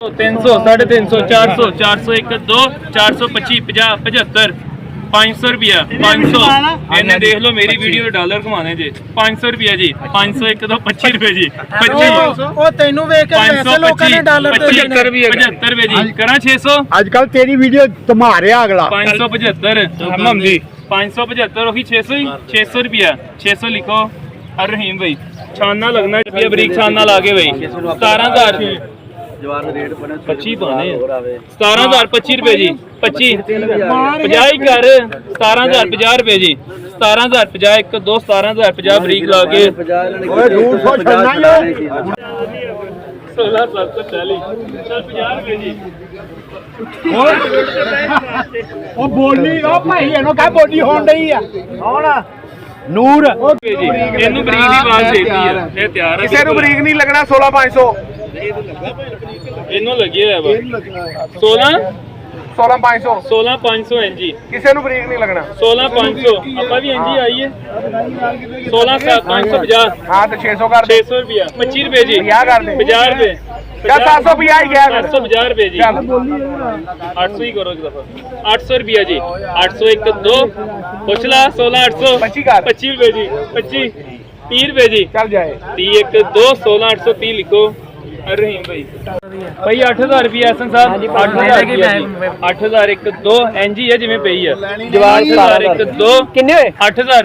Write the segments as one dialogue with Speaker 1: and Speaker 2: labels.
Speaker 1: 300 350 400 401 2 425 50 75 500 रुपया 500 इन्हें देख लो मेरी वीडियो में डॉलर कमाने जी 500 रुपया जी 501 तो 25 रुपए जी 25
Speaker 2: ਉਹ ਤੈਨੂੰ ਵੇਖ ਕੇ ਵੈਸੇ ਲੋਕਾਂ ਨੇ ਡਾਲਰ ਤੇ
Speaker 1: 75 रुपए जी करा 600
Speaker 3: आजकल तेरी वीडियो तुम्हारे अगला
Speaker 1: 575 जी 575 होगी 600 ही 600 रुपया 600 लिखो और रहीम भाई छाना लगना रुपया बरीक छाना लागे भाई 17000 25 पाने 17000 25 रुपए जी 25 50 ही कर 17000 50 रुपए जी 17000 50 1 2 17000 50 बरीक लागे 16740 चल 50 रुपए जी
Speaker 3: ਉਹ ਬੋਲੀ ਉਹ ਭਾਈ ਇਹਨੂੰ ਕਹ ਬੋਲੀ ਹੋਣ ਰਹੀ ਆ ਕੌਣ ਨੂਰ
Speaker 1: ਜੀ ਇਹਨੂੰ ਬਰੀਕ ਦੀ ਆਵਾਜ਼ ਦੇਤੀ ਹੈ ਇਹ ਤਿਆਰ ਹੈ
Speaker 3: ਕਿਸੇ ਨੂੰ ਬਰੀਕ ਨਹੀਂ ਲੱਗਣਾ 16500
Speaker 1: ਇਹਨੂੰ ਲੱਗੀ ਹੋਇਆ ਵਾ
Speaker 3: 16500
Speaker 1: 16500 ਐਨਜੀ
Speaker 3: ਕਿਸੇ ਨੂੰ ਬਰੀਕ ਨਹੀਂ ਲੱਗਣਾ
Speaker 1: 16500 ਆਪਾਂ ਵੀ ਐਨਜੀ ਆਈਏ 16550
Speaker 3: ਹਾਂ ਤੇ 600 ਕਰ
Speaker 1: 600 ਰੁਪਿਆ 25 ਰੁਪਏ ਜੀ
Speaker 3: 50 ਕਰ ਦੇ
Speaker 1: 50 ਰੁਪਏ
Speaker 3: क्या 750 ही गया
Speaker 1: 750 रुपए जी 800 ही करो एक दफा 800 रुपया जी 801 2 पूछ ला 16800 25 रुपए जी 25 30 रुपए जी
Speaker 3: चल जाए
Speaker 1: 31 2 16830 लिखो रहीम भाई भाई 8000 रुपया हसन साहब 8000 1 2 एनजी है जिवें पई है जवाब 1 2
Speaker 2: ਕਿੰਨੇ ਹੋਏ
Speaker 1: 8000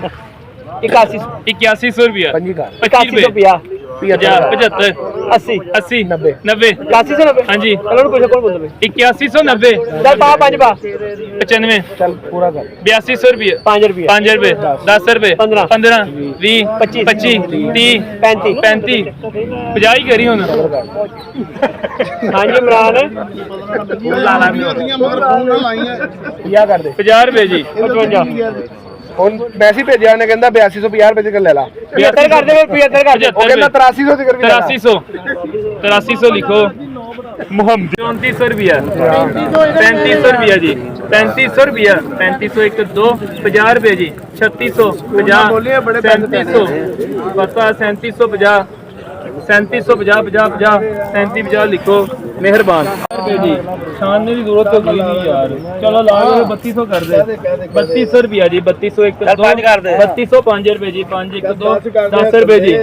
Speaker 1: 8100 रुपया
Speaker 2: 8150
Speaker 1: 75
Speaker 2: 80
Speaker 1: 80
Speaker 2: 90
Speaker 1: 90
Speaker 2: 8190
Speaker 1: हाँ जी
Speaker 2: ਚਲੋ ਨੂੰ ਪੁੱਛੋ ਕੋਣ ਬੋਲਦਾ
Speaker 1: 8190
Speaker 2: ਚੱਲ ਪਾ 5 ਪਾ
Speaker 1: 95
Speaker 2: ਚੱਲ ਪੂਰਾ ਕਰ
Speaker 1: 8200 रुपये
Speaker 2: 5 रुपए
Speaker 1: 5 रुपए 10 रुपए
Speaker 2: 15
Speaker 1: 15 20
Speaker 2: 25
Speaker 1: 25 30
Speaker 2: 35
Speaker 1: 35 50 ही करी ਹੁਣ
Speaker 2: ਹਾਂਜੀ ਇਮਰਾਨ
Speaker 3: क्या कर दे
Speaker 1: 50 रुपए जी
Speaker 2: 55
Speaker 3: ਹੁਣ ਮੈਸੇਜ ਭੇਜਿਆ ਉਹਨੇ ਕਹਿੰਦਾ 8250 ਰੁਪਏ ਦੀ ਲੈ ਲਾ
Speaker 2: 75 ਕਰ ਦੇ 75 ਕਰ ਦੇ
Speaker 3: ਉਹ ਕਹਿੰਦਾ 8300 ਦੀ ਕਰ ਵੀ
Speaker 1: 8300 लिखो मोहम्मद 3400 रुपया 3500 रुपया जी 3500 रुपया 3500 1 2 50 रुपए जी 3600 50 3700 पता 3750 3750 50 37 50 लिखो मेहरबान जी छानने की जरूरत तो कोई नहीं यार चलो ला 3200 कर दे 3200 रुपया जी 3200 1 2 3200 5 रुपए जी 5 1 2 10 रुपए जी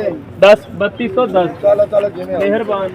Speaker 1: 10 3210 मेहरबान।